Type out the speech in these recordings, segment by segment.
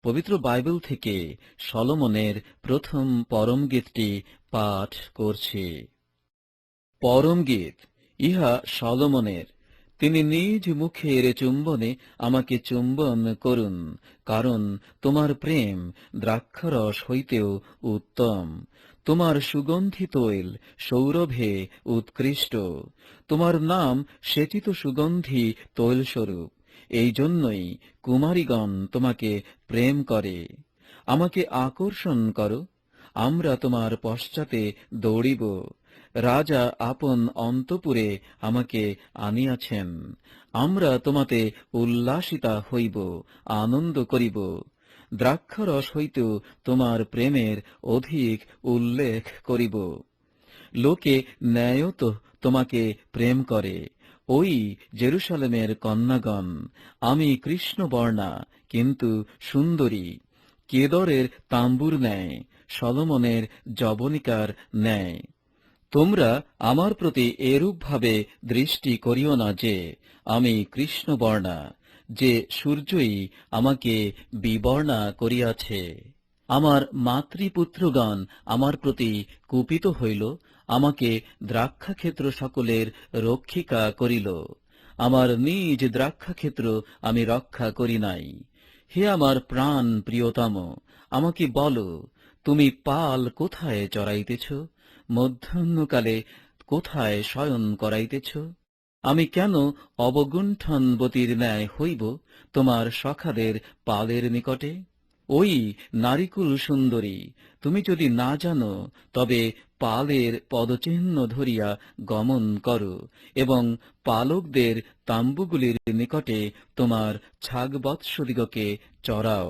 পবিত্র বাইবেল থেকে সলোমনের প্রথম পরম গীতটি পাঠ করছি। পরম গীত ইহা সলোমনের। তিনি নিজ মুখের চুম্বনে আমাকে চুম্বন করুন, কারণ তোমার প্রেম দ্রাক্ষারস হইতেও উত্তম। তোমার সুগন্ধি তৈল সৌরভে উৎকৃষ্ট। তোমার নাম সেচিত সুগন্ধি তৈলস্বরূপ। এই জন্যই কুমারীগণ তোমাকে প্রেম করে। আমাকে আকর্ষণ করো, আমরা তোমার পশ্চাতে দৌড়িব। রাজা আপন অন্তপুরে আমাকে আনিয়াছেন। আমরা তোমাতে উল্লাসিতা হইব, আনন্দ করিব। দ্রাক্ষারস হইতেও তোমার প্রেমের অধিক উল্লেখ করিব। লোকে ন্যায়ত তোমাকে প্রেম করে। ওই জেরুসালেমের কন্যাগণ, আমি কৃষ্ণবর্ণা কিন্তু সুন্দরী, কেদরের তাম্বুর ন্যায়, সলোমনের যবনিকার ন্যায়। তোমরা আমার প্রতি এরূপভাবে দৃষ্টি করিও না যে আমি কৃষ্ণবর্ণা, যে সূর্যই আমাকে বিবর্ণা করিয়াছে। আমার মাতৃপুত্রগণ আমার প্রতি কুপিত হইল, আমাকে দ্রাক্ষাক্ষেত্র সকলের রক্ষিকা করিল। আমার নিজ দ্রাক্ষাক্ষেত্র আমি রক্ষা করি নাই। হে আমার প্রাণ প্রিয়তম, আমাকে বলো, তুমি পাল কোথায় চড়াইতেছ? মধ্যাহ্নকালে কোথায় শয়ন করাইতেছ? আমি কেন অবগুণ্ঠনবতীর ন্যায় হইব তোমার সখাদের পালের নিকটে? ওই নারীকুল সুন্দরী, তুমি যদি না জানো, তবে পালের পদচিহ্ন ধরিয়া গমন করো এবং পালকদের তাম্বুগুলির নিকটে তোমার ছাগবৎসদিগকে চড়াও।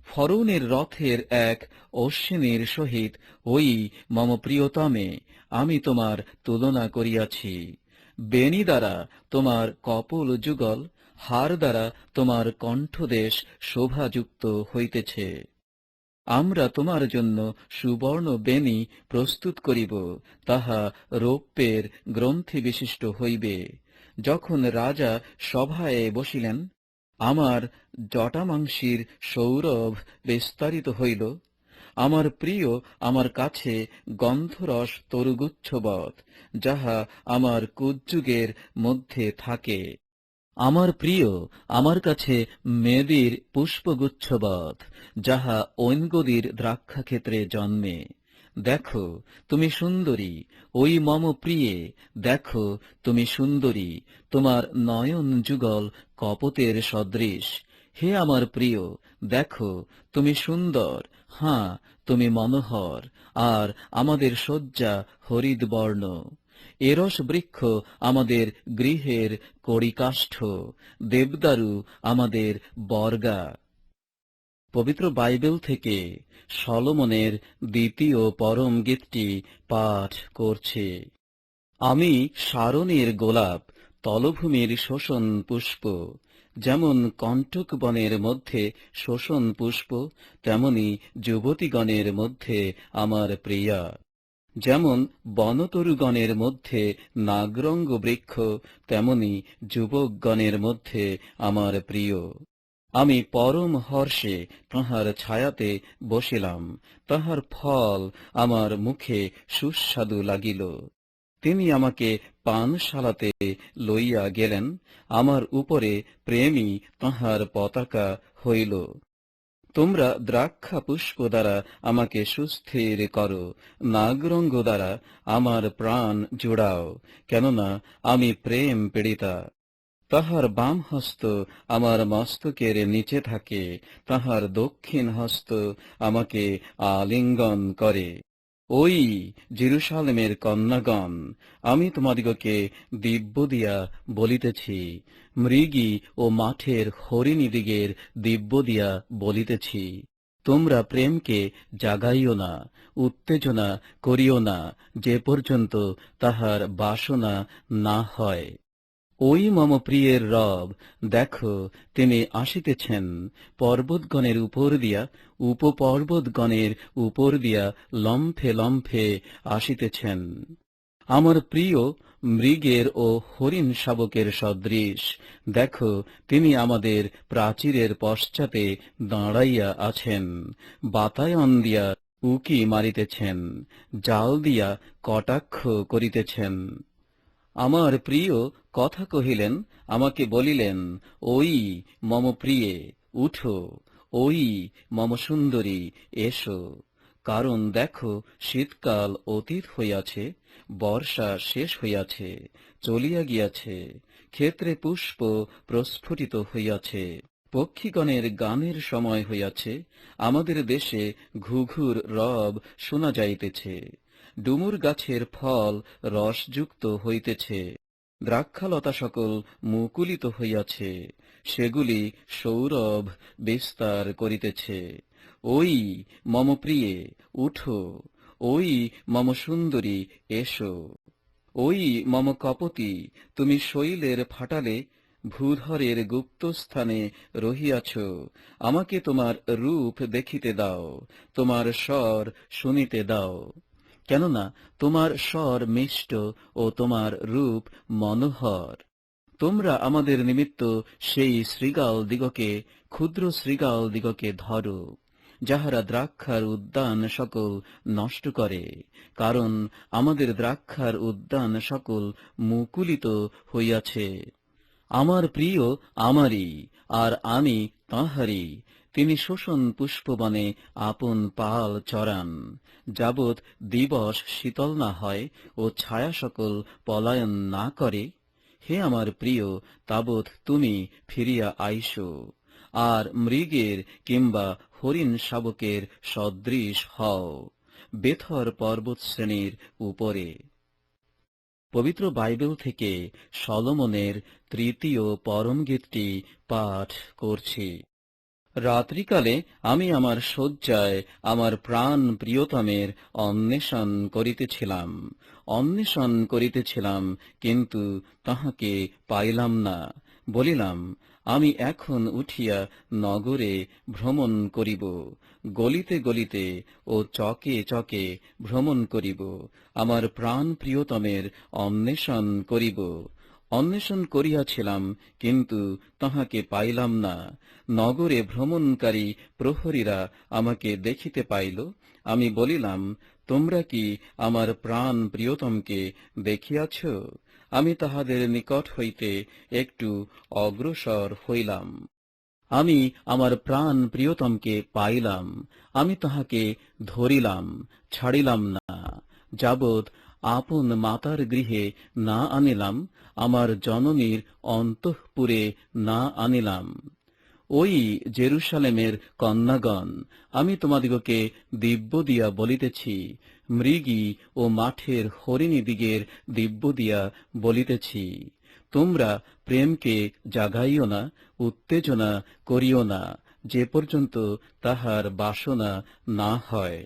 ফরৌনের রথের এক অশ্বিনীর সহিত ওই মম প্রিয়তমে আমি তোমার তুলনা করিয়াছি। বেণী দ্বারা তোমার কপোল যুগল, হার দ্বারা তোমার কণ্ঠদেশ শোভাযুক্ত হইতেছে। আমরা তোমার জন্য সুবর্ণ বেণী প্রস্তুত করিব, তাহা রৌপ্যের গ্রন্থি বিশিষ্ট হইবে। যখন রাজা সভায় বসিলেন, আমার জটামাংসির সৌরভ বিস্তারিত হইল। আমার প্রিয় আমার কাছে গন্ধরস তরুগুচ্ছবৎ, যাহা আমার কুজ্জুগের মধ্যে থাকে। আমার প্রিয় আমার কাছে মেদির পুষ্পগুচ্ছবৎ, যাহা ঐনগদির দ্রাক্ষাক্ষেত্রে জন্মে। দেখো তুমি সুন্দরী, ওই মম প্রিয়ে, দেখো তুমি সুন্দরী, তোমার নয়ন যুগল কপোতের সদৃশ। হে আমার প্রিয়, দেখো তুমি সুন্দর, হাঁ তুমি মনোহর, আর আমাদের শয্যা হরিদ বর্ণ। এরস বৃক্ষ আমাদের গৃহের কড়িকাষ্ঠ, দেবদারু আমাদের বর্গা। পবিত্র বাইবেল থেকে সলোমনের দ্বিতীয় পরম গীতটি পাঠ করছে। আমি শারোনের গোলাপ, তলভূমির শোষণ পুষ্প। যেমন কণ্টক বনের মধ্যে শোষণ পুষ্প, তেমনি যুবতীগণের মধ্যে আমার প্রিয়া। যেমন বনতরুগণের মধ্যে নাগরঙ্গ বৃক্ষ, তেমনি যুবকগণের মধ্যে আমার প্রিয়। আমি পরম হর্ষে তাঁহার ছায়াতে বসিলাম, তাঁহার ফল আমার মুখে সুস্বাদু লাগিল। তিনি আমাকে পানশালাতে লইয়া গেলেন, আমার উপরে প্রেমই তাঁহার পতাকা হইল। তোমরা দ্রাক্ষা পুষ্প দ্বারা আমাকে সুস্থির করো, নাগরঙ্গ দ্বারা আমার প্রাণ জুড়াও, কেননা আমি প্রেম পীড়িতা। তাহার বাম হস্ত আমার মস্তকের নিচে থাকে, তাহার দক্ষিণ হস্ত আমাকে আলিঙ্গন করে। ওই জেরুসালেমের কন্যাগণ, আমি তোমাদিগকে দিব্য দিয়া বলিতেছি, মৃগী ও মাঠের হরিণীদিগের দিব্য দিয়া বলিতেছি, তোমরা প্রেমকে জাগাইও না, উত্তেজনা করিও না, যে পর্যন্ত তাহার বাসনা না হয়। ওই মম প্রিয়ের রব, দেখো তিনি আসিতেছেন, পর্বতগণের উপর দিয়া, উপপর্বতগণের উপর দিয়া লম্ফে লম্ফে আসিতেছেন। আমার প্রিয় মৃগের ও হরিণ শাবকের সদৃশ। দেখো, তিনি আমাদের প্রাচীরের পশ্চাতে দাঁড়াইয়া আছেন, বাতায়ন দিয়া উকি মারিতেছেন, জাল দিয়া কটাক্ষ করিতেছেন। আমার প্রিয় কথা কহিলেন, আমাকে বলিলেন, ওই মম প্রিয়ে, উঠো, ওই মম সুন্দরী, এসো। কারণ দেখো, শীতকাল অতীত হইয়াছে, বর্ষা শেষ হইয়াছে, চলিয়া গিয়াছে, ক্ষেত্রে পুষ্প প্রস্ফুটিত হইয়াছে, পক্ষীগণের গানের সময় হইয়াছে, আমাদের দেশে ঘুঘুর রব শোনা যাইতেছে, ডুমুর গাছের ফল রসযুক্ত হইতেছে, দ্রাক্ষালতা সকল মুকুলিত হইয়াছে, সেগুলি সৌরভ বিস্তার করিতেছে। ওই মম প্রিয়ে, উঠো, ওই মম সুন্দরী, এসো। ওই মম কপতি, তুমি শৈলের ফাটালে ভূধরের গুপ্তস্থানে রহিয়াছ, আমাকে তোমার রূপ দেখিতে দাও, তোমার স্বর শুনিতে দাও। কেননা তোমার স্বর মিষ্ট ও তোমার রূপ মনোহর। তোমরা আমাদের নিমিত্ত সেই শৃগাল দিগকে, ক্ষুদ্র শৃগাল দিগকে ধরো, যাহারা দ্রাক্ষার উদ্যান সকল নষ্ট করে, কারণ আমাদের দ্রাক্ষার উদ্যান সকল মুকুলিত হইয়াছে। আমার প্রিয় আমারই, আর আমি তাঁহারই। তিনি শোষণ পুষ্পবনে আপন পাল চরান, যাবৎ দিবস শীতল না হয় ও ছায়া সকল পলায়ন না করে। হে আমার প্রিয়, তাবৎ তুমি ফিরিয়া আইসো, আর মৃগের কিংবা হরিণ শাবকের সদৃশ হও বেথর পর্বতশ্রেণীর উপরে। পবিত্র বাইবেল থেকে সলোমনের তৃতীয় পরম গীতটি পাঠ করছি। রাত্রিকালে আমি আমার শয্যায় আমার প্রাণ প্রিয়তমের অন্বেষণ করিতেছিলাম, কিন্তু তাহাকে পাইলাম না। বলিলাম, আমি এখন উঠিয়া নগরে ভ্রমণ করিব, গলিতে গলিতে ও চকে চকে ভ্রমণ করিব, আমার প্রাণ প্রিয়তমের অন্বেষণ করিব। অন্বেষণ করিয়াছিলাম, কিন্তু তাহাকে পাইলাম না। নগরে ভ্রমণকারী প্রহরীরা আমাকে দেখিতে পাইল। আমি বলিলাম, তোমরা কি আমার প্রাণ প্রিয়তমকে দেখিয়াছ? আমি তাহাদের নিকট হইতে একটু অগ্রসর হইলাম। আমি আমার প্রাণ প্রিয়তমকে পাইলাম, আমি তাহাকে ধরিলাম, ছাড়িলাম না, যাবৎ আপন মাতার গৃহে না আনিলাম, আমার জননীর অন্তঃপুরে না আনিলাম। ওই জেরুসালেমের কন্যাগণ, আমি তোমাদিগকে দিব্য দিয়া বলিতেছি, মৃগী ও মাঠের হরিণী দিগের দিব্য দিয়া বলিতেছি, তোমরা প্রেমকে জাগাইও না, উত্তেজনা করিও না, যে পর্যন্ত তাহার বাসনা না হয়।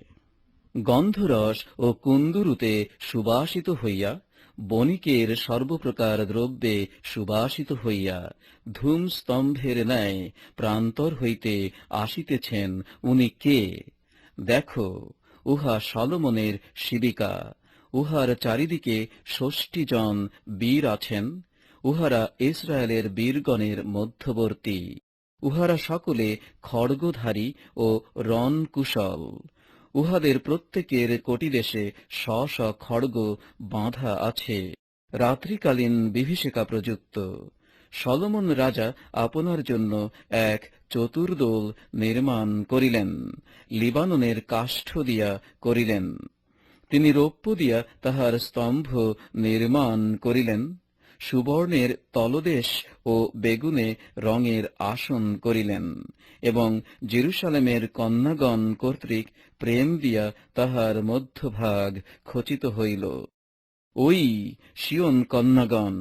গন্ধরস ও কুন্দুরুতে সুবাসিত হইয়া, বণিকের সর্বপ্রকার দ্রব্যে সুবাসিত হইয়া, ধূমস্তম্ভের ন্যায় প্রান্তর হইতে আসিতেছেন উনি কে? দেখো, উহা সলোমনের শিবিকা, উহার চারিদিকে ৬০ জন বীর আছেন, উহারা ইসরায়েলের বীরগণের মধ্যবর্তী, উহারা সকলে খড়গধারী ও রণকুশল, উহাদের প্রত্যেকের কটিদেশে স্ব খড়গ বাঁধা আছে, রাত্রিকালীন বিভীষিকা প্রযুক্ত। সলোমন রাজা আপনার জন্য এক চতুর্দোল নির্মাণ করিলেন, লিবাননের কাষ্ঠ দিয়া করিলেন। তিনি রৌপ্য দিয়া তাহার স্তম্ভ নির্মাণ করিলেন, সুবর্ণের তলদেশ ও বেগুনে রঙের আসন করিলেন, এবং জেরুসালেমের কন্যাগণ কর্তৃক প্রেম দিয়া তাহার মধ্যভাগ খচিত হইল। ওই সিয়ন কন্যাগণ,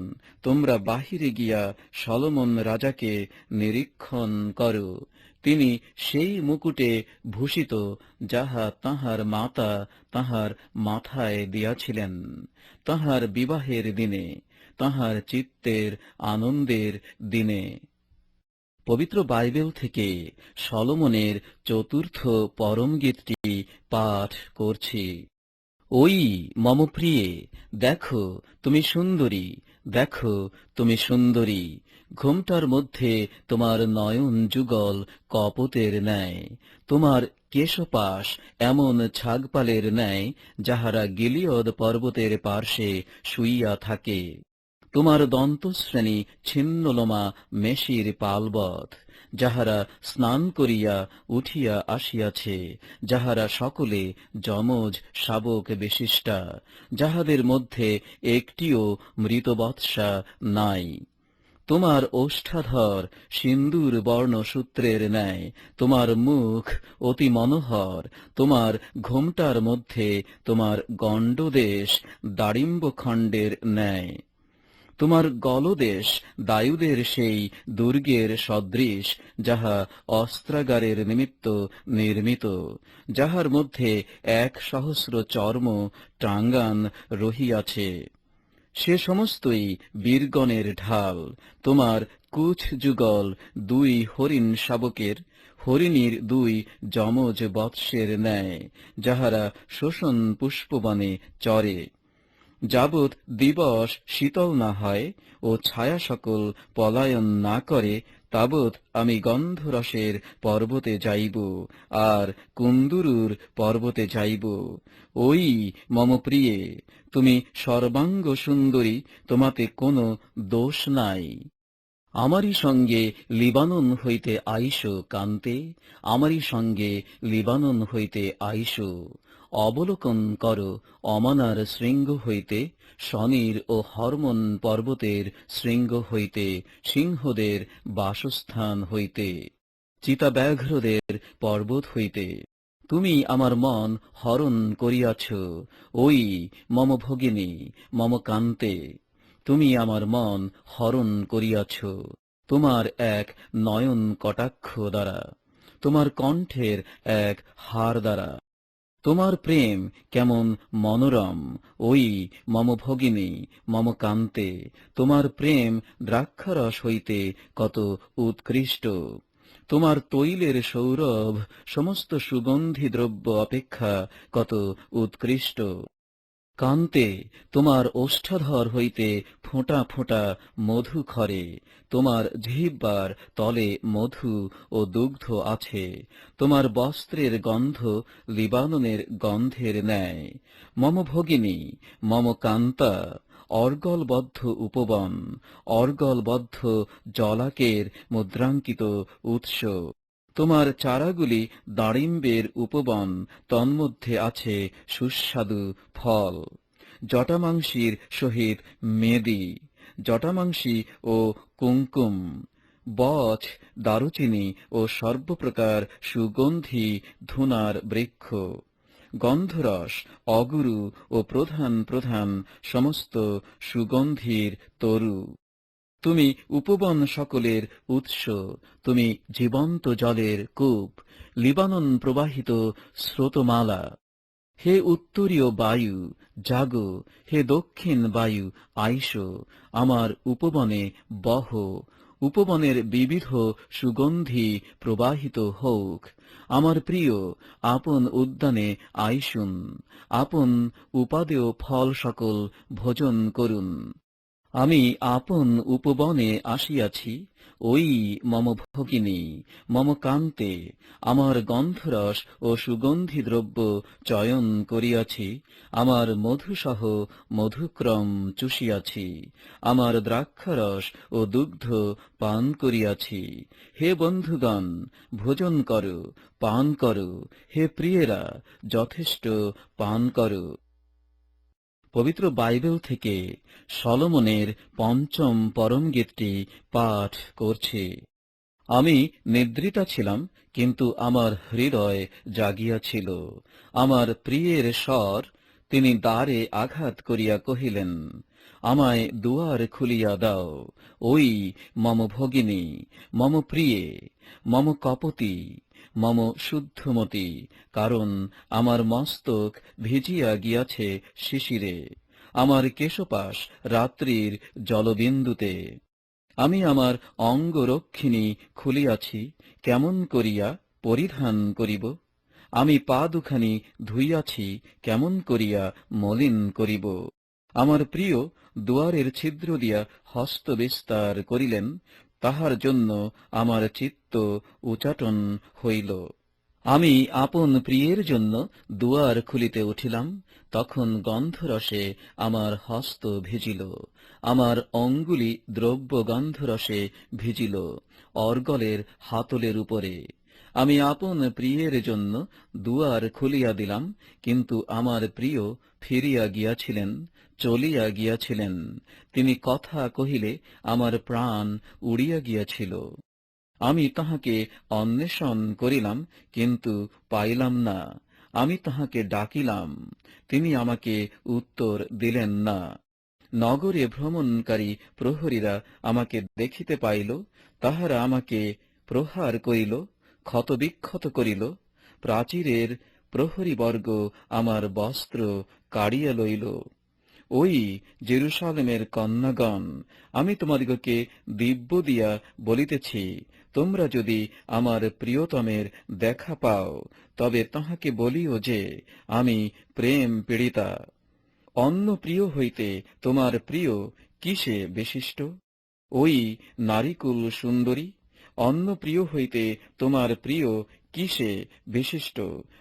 তোমরা বাহিরে গিয়া সলোমন রাজাকে নিরীক্ষণ করো। তিনি সেই মুকুটে ভূষিত, যাহা তাহার মাতা তাহার মাথায় দিয়াছিলেন তাহার বিবাহের দিনে, তাহার চিত্তের আনন্দের দিনে। পবিত্র বাইবেল থেকে সলোমনের চতুর্থ পরম গীতটি পাঠ করছি। ওই মম প্রিয়ে, দেখো তুমি সুন্দরী, দেখো তুমি সুন্দরী। ঘোমটার মধ্যে তোমার নয়ন যুগল কপোতের ন্যায়, তোমার কেশপাশ এমন ছাগপালের ন্যায়, যাহারা গিলিয়দ পর্বতের পার্শ্বে শুইয়া থাকে। তোমার দন্তশ্রেণী ছিন্নলোমা মেষির পালবৎ, যাহারা স্নান করিয়া উঠিয়া আসিয়াছে, যাহারা সকলে যমজ শাবক বিশিষ্টা, যাহাদের মধ্যে একটিও মৃতবৎসা নাই। তোমার ওষ্ঠাধর সিন্দুর বর্ণসূত্রের ন্যায়, তোমার মুখ অতি মনোহর, তোমার ঘোমটার মধ্যে তোমার গণ্ডদেশ দাড়িম্বখণ্ডের ন্যায়। তোমার গলদেশ দায়ুদের সেই দুর্গের সদৃশ, যাহা অস্ত্রাগারের নিমিত্ত নির্মিত, যাহার মধ্যে 1,000 চর্ম টাঙ্গান রহিয়াছে। সে সমস্তই বীরগণের ঢাল। তোমার কুচ যুগল 2 হরিণ শাবকের, হরিণীর 2 যমজ বৎসের ন্যায়, যাহারা শোষণ পুষ্পবনে চরে। যাবৎ দিবস শীতল না হয় ও ছায়া সকল পলায়ন না করে, তাবৎ আমি গন্ধরসের পর্বতে যাইব, আর কুন্দুরুর পর্বতে যাইব। ওই মম প্রিয়ে, তুমি সর্বাঙ্গ সুন্দরী, তোমাতে কোনো দোষ নাই। আমারই সঙ্গে লিবানন হইতে আইসো কান্তে, আমারই সঙ্গে লিবানন হইতে আইসো। অবলোকন কর অমানার শৃঙ্গ হইতে, শনির ও হরমোন পর্বতের শৃঙ্গ হইতে, সিংহদের বাসস্থান হইতে, চিতাব্যাঘ্রদের পর্বত হইতে। তুমি আমার মন হরণ করিয়াছ, ওই মম ভগিনী, মম কান্তে। তুমি আমার মন হরণ করিয়াছ তোমার এক নয়ন কটাক্ষ দ্বারা, তোমার কণ্ঠের এক হার দ্বারা। তোমার প্রেম কেমন মনোরম, ওই মম ভগিনী, মম কান্তে। তোমার প্রেম দ্রাক্ষারস হইতে কত উৎকৃষ্ট। তোমার তৈলের সৌরভ সমস্ত সুগন্ধি দ্রব্য অপেক্ষা কত উৎকৃষ্ট। কান্তে, তোমার ওষ্ঠাধর হইতে ফোঁটা ফোঁটা মধু খরে, তোমার জিহ্বার তলে মধু ও দুগ্ধ আছে। তোমার বস্ত্রের গন্ধ লিবাননের গন্ধের ন্যায়। মম ভগিনী, মম কান্তা, অর্গলবদ্ধ উপবন, অর্গলবদ্ধ জলাকের মুদ্রাঙ্কিত উৎস। তোমার চারাগুলি দাড়িম্বের উপবন, তন্মধ্যে আছে সুস্বাদু ফল। জটামাংসীর সহিত মেদি, জটামাংসী ও কুঙ্কুম, বছ, দারুচিনি ও সর্বপ্রকার সুগন্ধি ধুনার বৃক্ষ, গন্ধরস, অগুরু ও প্রধান প্রধান সমস্ত সুগন্ধির তরু। তুমি উপবন সকলের উৎস, তুমি জীবন্ত জলের কূপ, লিবানন প্রবাহিত স্রোতমালা। হে উত্তরীয় বায়ু, জাগো, হে দক্ষিণ বায়ু, আইসো, আমার উপবনে বহ। উপবনের বিবিধ সুগন্ধি প্রবাহিত হউক। আমার প্রিয়, আপন উদ্যানে আইসুন, আপন উপাদেয় ফল সকল ভোজন করুন। আমি আপন উপবনে আসিয়াছি, ওই মম ভগিনী, মম কান্তে। আমার গন্ধরস ও সুগন্ধি দ্রব্য চয়ন করিয়াছি, আমার মধুসহ মধুক্রম চুষিয়াছি, আমার দ্রাক্ষারস ও দুগ্ধ পান করিয়াছি। হে বন্ধুগণ, ভোজন করো, পান করো। হে প্রিয়েরা, যথেষ্ট পান করো। পবিত্র বাইবেল থেকে সলোমনের ৫ম পরম গীতটি পাঠ করছি। আমি নিদ্রিতা ছিলাম, কিন্তু আমার হৃদয় জাগিয়াছিল। আমার প্রিয়ের স্বর, তিনি দ্বারে আঘাত করিয়া কহিলেন, আমায় দুয়ার খুলিয়া দাও। ওই মম ভগিনী, মম প্রিয়ে, মম কপতি, মম শুদ্ধমতি, কারণ আমার মস্তক ভিজিয়া গিয়াছে শিশিরে, আমার কেশপাশ রাত্রির জলবিন্দুতে। আমি আমার অঙ্গরক্ষিণী খুলিয়াছি, কেমন করিয়া পরিধান করিব? আমি পা দুখানি ধুইয়াছি, কেমন করিয়া মলিন করিব। আমার প্রিয় দুয়ারের ছিদ্র দিয়া হস্ত বিস্তার করিলেন, তাহার জন্য আমার চিত্ত উচাটন হইল। আমি আপন প্রিয়ের জন্য দুয়ার খুলিতে উঠিলাম, তখন গন্ধরসে আমার হস্ত ভিজিল, আমার অঙ্গুলি দ্রব্য গন্ধরসে ভিজিল অর্গলের হাতলের উপরে। আমি আপন প্রিয়ের জন্য দুয়ার খুলিয়া দিলাম, কিন্তু আমার প্রিয় ফিরিয়া গিয়াছিলেন, চলিয়া গিয়াছিলেন। তিনি কথা কহিলে আমার প্রাণ উড়িয়া গিয়াছিল। আমি তাহাকে অন্বেষণ করিলাম, কিন্তু পাইলাম না। আমি তাহাকে ডাকিলাম, তিনি আমাকে উত্তর দিলেন না। নগরে ভ্রমণকারী প্রহরীরা আমাকে দেখিতে পাইল, তাহারা আমাকে প্রহার করিল, ক্ষতবিক্ষত করিল। প্রাচীরের প্রহরীবর্গ আমার বস্ত্র কাড়িয়া লইল। ওই জেরুসালেমের কন্যাগণ, আমি তোমাদিগকে দিব্য দিয়া বলিতেছি, তোমরা যদি আমার প্রিয়তমের দেখা পাও, তবে তাহাকে বলিও যে আমি প্রেম পীড়িতা। অন্য প্রিয় হইতে তোমার প্রিয় কিসে বিশিষ্ট? ওই নারীকুল সুন্দরী, অন্য প্রিয় হইতে তোমার প্রিয় কিসে বিশিষ্ট,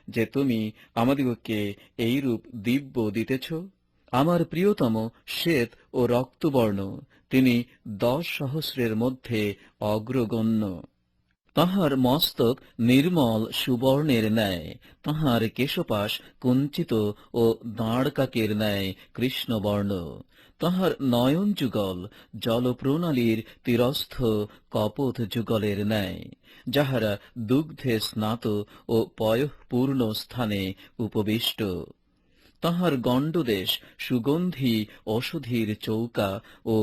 যে তুমি আমাদিগকে এইরূপ দিব্য দিতেছ? আমার প্রিয়তম শ্বেত ও রক্তবর্ণ, তিনি 10,000 মধ্যে অগ্রগণ্য। তাহার মস্তক নির্মল সুবর্ণের ন্যায়, তাহার কেশপাশ কুঞ্চিত ও দাঁড়কাকের ন্যায় কৃষ্ণবর্ণ। তাহার নয়ন যুগল জলপ্রণালীর তীরস্থ কপোত যুগলের ন্যায়, যাহারা দুগ্ধে স্নাত ও পয়ঃপূর্ণ স্থানে উপবিষ্ট। তাহার গণ্ডদেশ সুগন্ধি ঔষধির চৌকা ও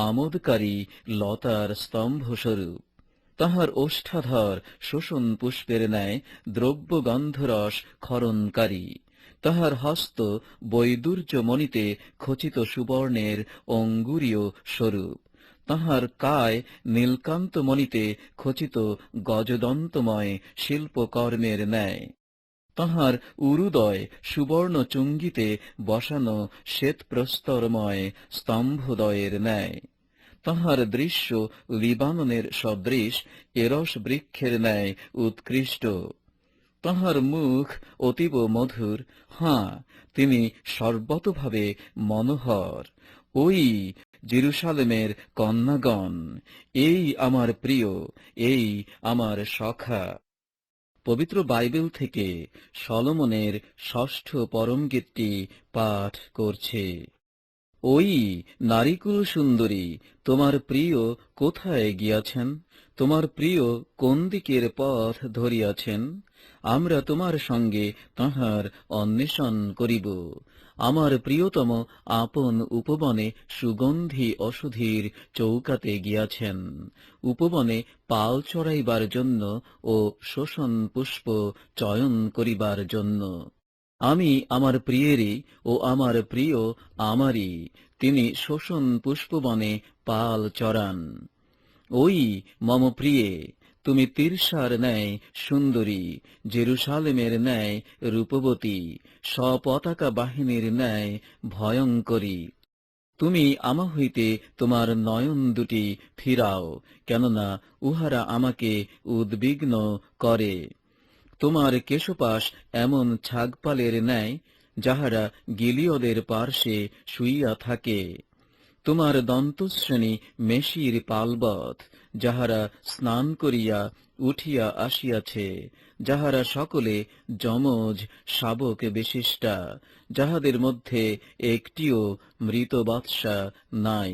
আমোদকারী লতার স্তম্ভস্বরূপ। তাহার ওষ্ঠাধর শোষণ পুষ্পের ন্যায় দ্রব্য গন্ধরস ক্ষরণকারী। তাহার হস্ত বৈদুর্যমণিতে খচিত সুবর্ণের অঙ্গুরীয় স্বরূপ। তাহার কায় নীলকান্তমণিতে খচিত গজদন্তময় শিল্পকর্মের ন্যায়। তাহার উরুদয় সুবর্ণ চুঙ্গিতে বসানো শ্বেতপ্রস্তরময় স্তম্ভদয়ের ন্যায়। তাহার দৃশ্য লিবাননের সদৃশ এরস বৃক্ষের ন্যায় উৎকৃষ্ট। তাহার মুখ অতীব মধুর, হাঁ, তিনি সর্বতোভাবে মনোহর। ওই জেরুসালেমের কন্যাগণ, এই আমার প্রিয়, এই আমার সখা। পবিত্র বাইবেল থেকে সলোমনের 6ষ্ঠ পরমগীতটি পাঠ করছে। ওই নারীকুল সুন্দরী, তোমার প্রিয় কোথায় গিয়াছেন? তোমার প্রিয় কোন দিকের পথ ধরিয়াছেন? আমরা তোমার সঙ্গে তাহার অন্বেষণ করিব। আমার প্রিয়তম আপন উপবনে সুগন্ধি ঔষধির চৌকাতে গিয়াছেন, উপবনে পাল চড়াইবার জন্য ও শোষণ পুষ্প চয়ন করিবার জন্য। আমি আমার প্রিয়েরই, ও আমার প্রিয় আমারই, তিনি শোষণ পুষ্পবনে পাল চড়ান। ওই মম প্রিয়ে, তুমি তিরসার ন্যায় সুন্দরী, জেরুসালেমের ন্যায় রূপবতী, স্বপতাকা বাহিনীর ন্যায় ভয়ঙ্করী। তুমি আমা হইতে তোমার নয়ন দুটি ফিরাও, কেননা উহারা আমাকে উদ্বিগ্ন করে। তোমার কেশপাশ এমন ছাগপালের ন্যায়, যাহারা গিলিয়দের পার্শ্বে শুইয়া থাকে। তোমার দন্তশ্রেণী মেষির পালবৎ, যাহারা স্নান করিয়া উঠিয়া আসিয়াছে, যাহারা সকলে যমজ শাবক বিশিষ্টা, যাহাদের মধ্যে একটিও মৃত বাদশা নাই।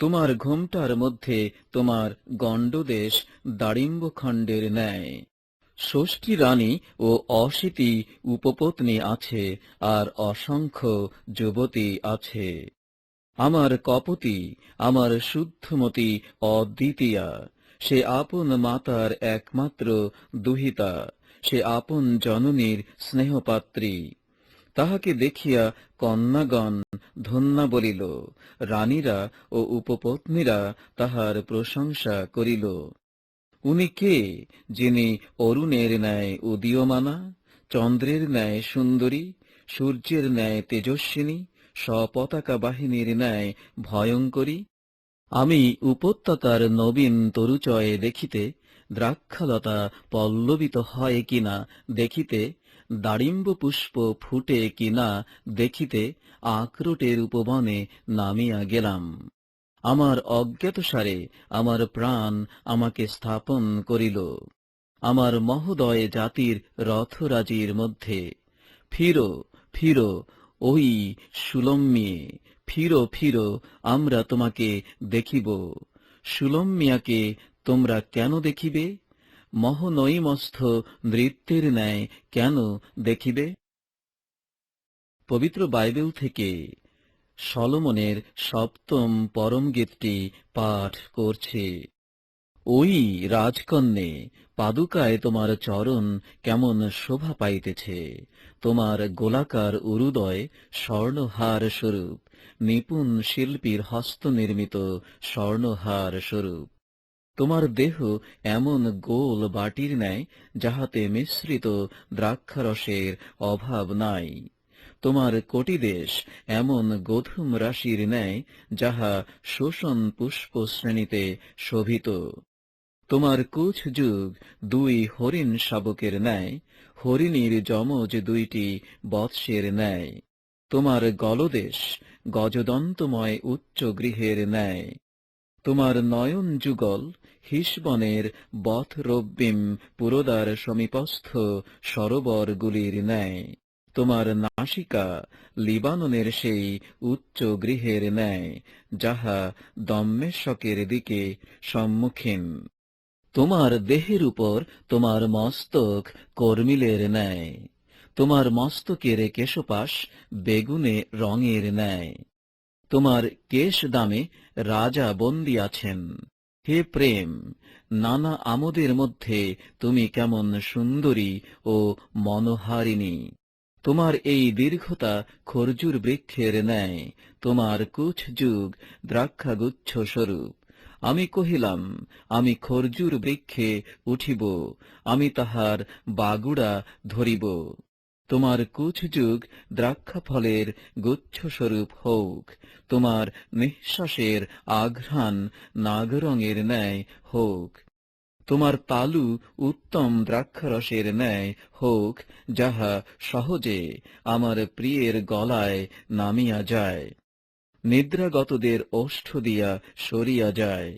তোমার ঘোমটার মধ্যে তোমার গণ্ডদেশ দাড়িম্বখণ্ডের ন্যায়। 6টি রানী ও 80 উপপত্নী আছে, আর অসংখ্য যুবতী আছে। আমার কপতি, আমার শুদ্ধমতি অদ্বিতীয়া, সে আপন মাতার একমাত্র দুহিতা, সে আপন জননীর স্নেহপাত্রী। তাহাকে দেখিয়া কন্যাগণ ধন্যা বলিল, রানীরা ও উপপত্নীরা তাহার প্রশংসা করিল। উনি কে, যিনি অরুণের ন্যায় উদীয়মানা? চন্দ্রের ন্যায় সুন্দরী, সূর্যের ন্যায় তেজস্বিনী, স্বপতাকা বাহিনীর ন্যায় ভয়ঙ্করী। আমি উপত্যকার নবীন তরুচয়ে দেখিতে, দ্রাক্ষালতা পল্লবিত হয় কিনা দেখিতে, দাড়িম্ব পুষ্প ফুটে কিনা দেখিতে আক্রোটের উপবনে নামিয়া গেলাম। আমার অজ্ঞাতসারে আমার প্রাণ আমাকে স্থাপন করিল আমার মহোদয় জাতির রথরাজির মধ্যে। ফিরো ফিরো ওই সুলম্মিয়ে, ফিরো ফিরো, আমরা তোমাকে দেখিব। সুলম্মিয়াকে তোমরা কেন দেখিবে? মহনৈমস্থ নৃত্যের ন্যায় কেন দেখিবে? পবিত্র বাইবেল থেকে সলোমনের সপ্তম পরম গীতটি পাঠ করছে। ওই রাজকন্যে, পাদুকায় তোমার চরণ কেমন শোভা পাইতেছে। তোমার গোলাকার উরুদয় স্বর্ণহার স্বরূপ, নিপুণ শিল্পীর হস্তনির্মিত স্বর্ণহার স্বরূপ। তোমার দেহ এমন গোল বাটির ন্যায়, যাহাতে মিশ্রিত দ্রাক্ষারসের অভাব নাই। তোমার কটিদেশ এমন গধূম রাশির ন্যায়, যাহা শোষণ পুষ্প শ্রেণীতে শোভিত। তোমার কুচ যুগ দুই হরিণ শাবকের ন্যায়, হরিণীর যমজ দুইটি বৎসের ন্যায়। তোমার গলদেশ গজদন্তময় উচ্চ গৃহের ন্যায়। তোমার নয়ন যুগল হিসবনের বথরব্বিম পুরোদার সমীপস্থ সরোবরগুলির ন্যায়। তোমার নাসিকা লিবাননের সেই উচ্চ গৃহের ন্যায়, যাহা দম্মেশকের দিকে সম্মুখীন। তোমার দেহের উপর তোমার মস্তক কর্মিলের ন্যায়। তোমার মস্তকের কেশপাশ বেগুনে রঙের ন্যায়। তোমার কেশ দামে রাজা বন্দী আছেন। হে প্রেম, নানা আমোদের মধ্যে তুমি কেমন সুন্দরী ও মনোহারিণী। তোমার এই দীর্ঘতা খর্জুর বৃক্ষের ন্যায়, তোমার কুচ যুগ দ্রাক্ষাগুচ্ছ স্বরূপ। আমি কহিলাম, আমি খর্জুর বৃক্ষে উঠিব, আমি তাহার বাগুড়া ধরিব। তোমার কুচ যুগ দ্রাক্ষাফলের গুচ্ছস্বরূপ হউক, তোমার নিঃশ্বাসের আঘ্রাণ নাগরঙের ন্যায় হউক। তোমার তালু উত্তম দ্রাক্ষারসের ন্যায় হউক, যাহা সহজে আমার প্রিয়ের গলায় নামিয়া যায়, নিদ্রাগতদের ওষ্ঠ দিয়া সরিয়া যায়।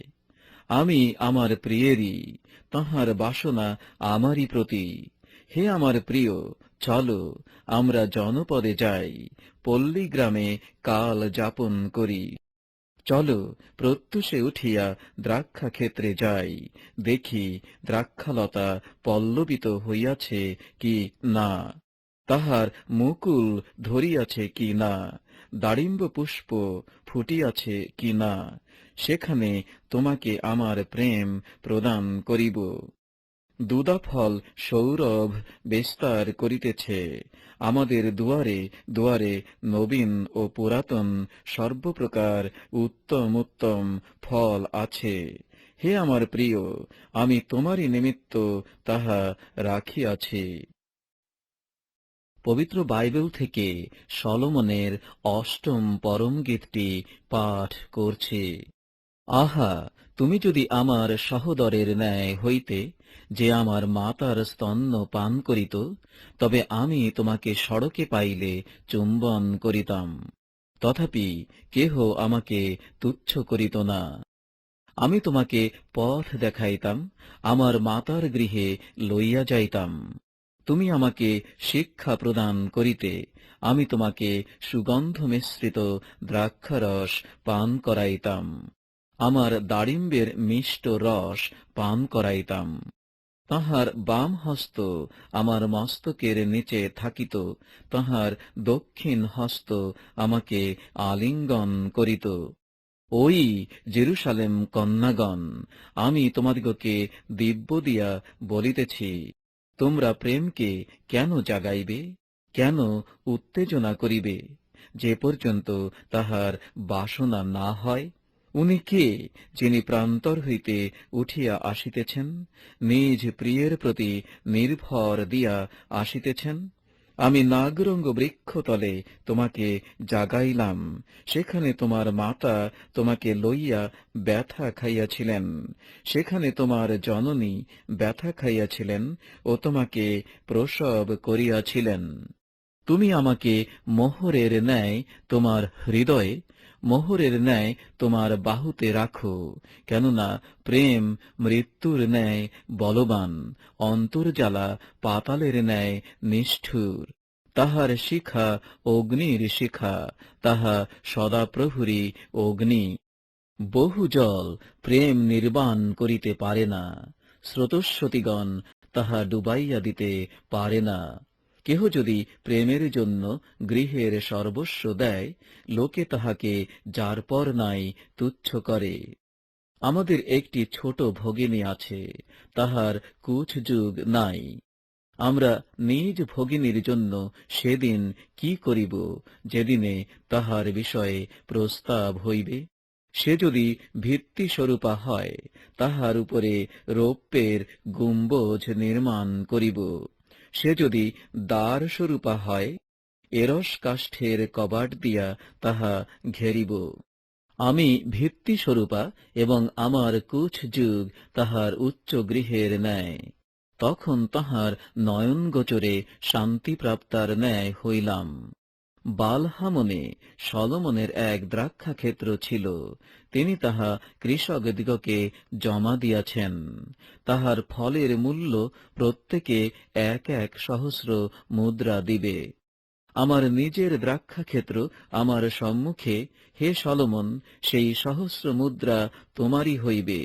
আমি আমার প্রিয়েরই, তাঁহার বাসনা আমারই প্রতি। হে আমার প্রিয়, চলো আমরা জনপদে যাই, পল্লী গ্রামে কাল যাপন করি। চলো প্রত্যুষে উঠিয়া দ্রাক্ষা ক্ষেত্রে যাই, দেখি দ্রাক্ষালতা পল্লবিত হইয়াছে কি না, তাহার মুকুল ধরিয়াছে কি না, দাড়িম্ব পুষ্প ফুটিয়াছে কি না। সেখানে তোমাকে আমার প্রেম প্রদান করিব। দুদাফল সৌরভ বিস্তার করিতেছে। আমাদের দুয়ারে দুয়ারে নবীন ও পুরাতন সর্বপ্রকার উত্তম উত্তম ফল আছে। হে আমার প্রিয়, আমি তোমারই নিমিত্ত তাহা রাখিয়াছি। পবিত্র বাইবেল থেকে সলোমনের অষ্টম পরম গীতটি পাঠ করছি। আহা, তুমি যদি আমার সহোদরের ন্যায় হইতে, যে আমার মাতার স্তন্য পান করিত, তবে আমি তোমাকে সড়কে পাইলে চুম্বন করিতাম, তথাপি কেহ আমাকে তুচ্ছ করিত না। আমি তোমাকে পথ দেখাইতাম, আমার মাতার গৃহে লইয়া যাইতাম। তুমি আমাকে শিক্ষা প্রদান করিতে, আমি তোমাকে সুগন্ধ মিশ্রিত দ্রাক্ষারস পান করাইতাম, আমার দাড়িম্বের মিষ্ট রস পান করাইতাম। তাহার বাম হস্ত আমার মস্তকের নিচে থাকিত, তাহার দক্ষিণ হস্ত আমাকে আলিঙ্গন করিত। ওই জেরুসালেম কন্যাগণ, আমি তোমাদিগকে দিব্য দিয়া বলিতেছি, তোমরা প্রেমকে কেন জাগাইবে, কেন উত্তেজনা করিবে, যে পর্যন্ত তাহার বাসনা না হয়? উনি কে, যিনি প্রান্তর হইতে উঠিয়া আসিতেছেন, নিজ প্রিয়ের প্রতি নির্ভর দিয়া আসিতেছেন? আমি নাগরঙ্গ বৃক্ষতলে তোমাকে জাগাইলাম, সেখানে তোমার মাতা তোমাকে লইয়া ব্যথা খাইয়াছিলেন, সেখানে তোমার জননী ব্যথা খাইয়াছিলেন ও তোমাকে প্রসব করিয়াছিলেন। তুমি আমাকে মোহরের ন্যায় তোমার হৃদয়ে, মোহরের ন্যায় তোমার বাহুতে রাখো, কেননা প্রেম মৃত্যুর ন্যায় বলবান, অন্তর্জ্বালা পাতালের ন্যায় নিষ্ঠুর। তাহার শিখা অগ্নির শিখা, তাহা সদাপ্রভুরই অগ্নি। বহু জল প্রেম নির্বাণ করিতে পারে না, স্রোতস্বতীগণ তাহা ডুবাইয়া দিতে পারে না। কেহ যদি প্রেমের জন্য গৃহের সর্বস্ব দেয়, লোকে তাহাকে যার পর নাই তুচ্ছ করে। আমাদের একটি ছোট ভগিনী আছে, তাহার কুছ যুগ নাই। আমরা নিজ ভগিনীর জন্য সেদিন কি করিব, যেদিনে তাহার বিষয়ে প্রস্তাব হইবে? সে যদি ভিত্তিস্বরূপা হয়, তাহার উপরে রৌপ্যের গুম্বজ নির্মাণ করিব। সে যদি দ্বারস্বরূপা হয়, এরস কাষ্ঠের কবাট দিয়া তাহা ঘেরিব। আমি ভিত্তিস্বরূপা এবং আমার কুছ যুগ তাহার উচ্চ গৃহের ন্যায়। তখন তাহার নয়নগোচরে শান্তিপ্রাপ্তার ন্যায় হইলাম। বালহামনে সলোমনের এক দ্রাক্ষাক্ষেত্র ছিল, তিনি তাহা কৃষকদিগকে জমা দিয়াছেন। তাহার ফলের মূল্য প্রত্যেকে 1 সহস্র মুদ্রা দিবে। আমার নিজের দ্রাক্ষাক্ষেত্র আমার সম্মুখে, হে সলোমন, সেই সহস্র মুদ্রা তোমারই হইবে।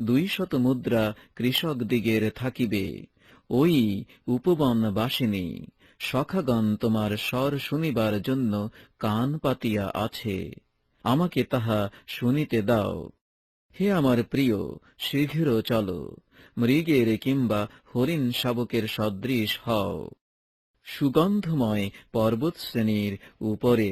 200 মুদ্রা কৃষকদিগের থাকিবে। ওই উপবনবাসিনী সখাগণ তোমার স্বর শুনিবার জন্য কান পাতিয়া আছে, আমাকে তাহা শুনিতে দাও। হে আমার প্রিয়, শীঘ্র চলো, মৃগের কিংবা হরিণ শাবকের সদৃশ হও, সুগন্ধময় পর্বতশ্রেণীর উপরে।